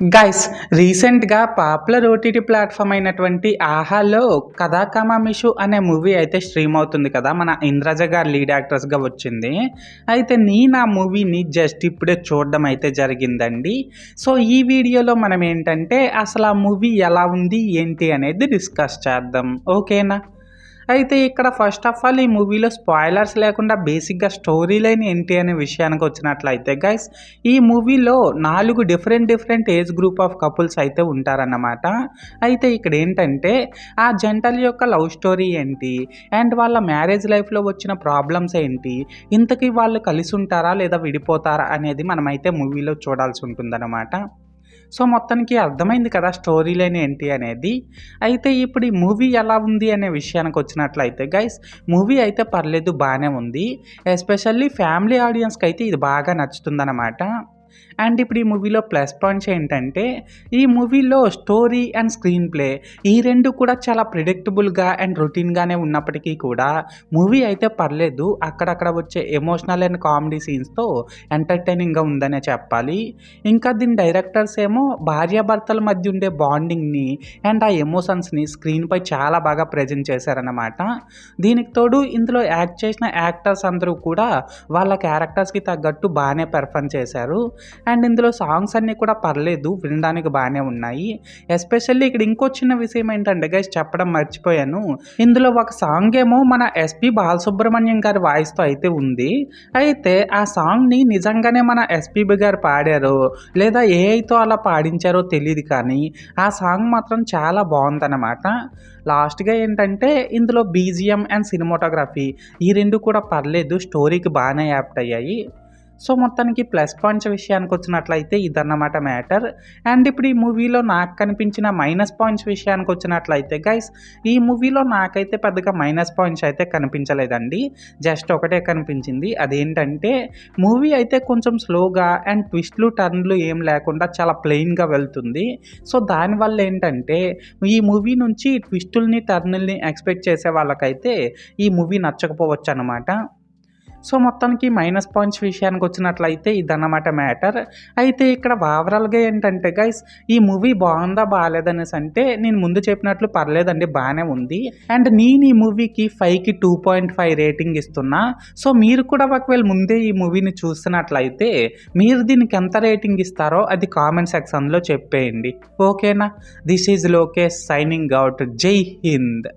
Guys రీసెంట్‌గా popular OTT platform అయినటువంటి 'ఆహాలో' 'కథా కమామిషు' అనే మూవీ అయితే స్ట్రీమ్ అవుతుంది కదా! మన 'ఇంద్రజ' గారు లీడ్ యాక్ట్రెస్‌గా వచ్చింది. అయితే నేను ఆ మూవీని జస్ట్ ఇప్పుడే చూడడం అయితే జరిగిందండి. సో, ఈ వీడియోలో మనం ఏంటంటే అసలు ఆ మూవీ ఎలా ఉంది, ఏంటి అనేది డిస్కస్ చేద్దాం. ఓకేనా? అయితే ఇక్కడ ఫస్ట్ ఆఫ్ ఆల్ ఈ మూవీలో స్పాయిలర్స్ లేకుండా బేసిక్‌గా స్టోరీ లైన్ ఏంటి అనే విషయానికి వచ్చినట్లయితే గైస్, ఈ మూవీలో 4 different age group of couples అయితే ఉంటారన్నమాట. అయితే ఇక్కడ ఏంటంటే ఆ జంటల యొక్క లవ్ స్టోరీ ఏంటి? అండ్ వాళ్ళ మ్యారేజ్ లైఫ్‌లో వచ్చిన ప్రాబ్లమ్స్ ఏంటి? ఇంతకీ వాళ్ళు కలిసి ఉంటారా? లేదా విడిపోతారా? అనేది మనమైతే మూవీలో చూడాల్సి ఉంటుందన్నమాట. సో, మొత్తానికి అర్థమైంది కదా స్టోరీ లైన్ ఏంటి అనేది. అయితే ఇప్పుడు ఈ మూవీ ఎలా ఉంది అనే విషయానికొచ్చినట్లయితే గైస్, మూవీ అయితే పర్లేదు బానే ఉంది. ఎస్పెషల్లీ ఫ్యామిలీ ఆడియన్స్‌కైతే ఇది బాగా నచ్చుతుందనమాట. అండ్ ఇప్పుడు ఈ మూవీలో ప్లస్ పాయింట్స్ ఏంటంటే, ఈ మూవీలో స్టోరీ అండ్ స్క్రీన్ ప్లే ఈ 2 కూడా చాలా ప్రిడిక్టబుల్‌గా అండ్ రొటీన్‌గానే ఉన్నప్పటికీ కూడా మూవీ అయితే పర్లేదు. అక్కడక్కడ వచ్చే ఎమోషనల్ అండ్ కామెడీ సీన్స్‌తో ఎంటర్‌టైనింగ్‌గా ఉందనే చెప్పాలి. ఇంకా దీని డైరెక్టర్స్ ఏమో భార్యాభర్తల మధ్య ఉండే బాండింగ్‌ని అండ్ ఆ ఎమోషన్స్‌ని స్క్రీన్‌పై చాలా బాగా ప్రెజెంట్ చేశారన్నమాట. దీనికి తోడు ఇందులో యాక్ట్ చేసిన యాక్టర్స్ అందరూ కూడా వాళ్ళ క్యారెక్టర్స్‌కి తగ్గట్టు బానే పెర్ఫార్మ్ చేశారు. అండ్ ఇందులో సాంగ్స్ అన్నీ కూడా పర్లేదు, వినడానికి బానే ఉన్నాయి. ఎస్పెషల్లీ ఇక్కడ ఇంకో చిన్న విషయం ఏంటంటే గైస్ చెప్పడం మర్చిపోయాను. ఇందులో ఒక సాంగ్ ఏమో మన ఎస్‌పి బాలసుబ్రహ్మణ్యం గారి వాయిస్‌తో అయితే ఉంది. అయితే ఆ సాంగ్‌ని నిజంగానే మన ఎస్‌పీబీ గారు పాడారో లేదా ఏఐతో అలా పాడించారో తెలీదు కానీ ఆ సాంగ్ మాత్రం చాలా బావుందనమాట. లాస్ట్‌గా ఏంటంటే ఇందులో బీజీఎం అండ్ సినిమాటోగ్రఫీ ఈ 2 కూడా పర్లేదు, స్టోరీకి బానే యాప్ట్ అయ్యాయి. సో, మొత్తానికి ప్లస్ పాయింట్స్ విషయానికొచ్చినట్లయితే ఇదన్నమాట మ్యాటర్. అండ్ ఇప్పుడు ఈ మూవీలో నాకు కనిపించిన మైనస్ పాయింట్స్ విషయానికొచ్చినట్లయితే గైస్, ఈ మూవీలో నాకైతే పెద్దగా మైనస్ పాయింట్స్ అయితే కనిపించలేదండి. జస్ట్ ఒకటే కనిపించింది. అదేంటంటే మూవీ అయితే కొంచెం స్లోగా అండ్ ట్విస్ట్‌లు, టర్న్‌లు ఏం లేకుండా చాలా ప్లెయిన్‌గా వెళ్తుంది. సో, దానివల్ల ఏంటంటే ఈ మూవీ నుంచి ట్విస్టుల్ని, టర్నుల్ని ఎక్స్‌పెక్ట్ చేసే వాళ్ళకైతే ఈ మూవీ నచ్చకపోవచ్చనమాట. సో, మొత్తానికి మైనస్ పాయింట్స్ విషయానికొచ్చినట్లయితే ఇదన్నమాట మ్యాటర్. అయితే ఇక్కడ ఓవరాల్‌గా ఏంటంటే గైస్, ఈ మూవీ బావుందా? బాలేదనేసంటే నేను ముందు చెప్పినట్లు పర్లేదండి, బానే ఉంది. అండ్ నేను ఈ మూవీకి 5కి 2.5 రేటింగ్ ఇస్తున్నా. సో, మీరు కూడా ఒకవేళ ముందే ఈ మూవీని చూస్తున్నట్లయితే మీరు దీనికి ఎంత రేటింగ్ ఇస్తారో అది కామెంట్ సెక్షన్‌లో చెప్పేయండి. ఓకేనా? This is Lokesh signing out. జై హింద్.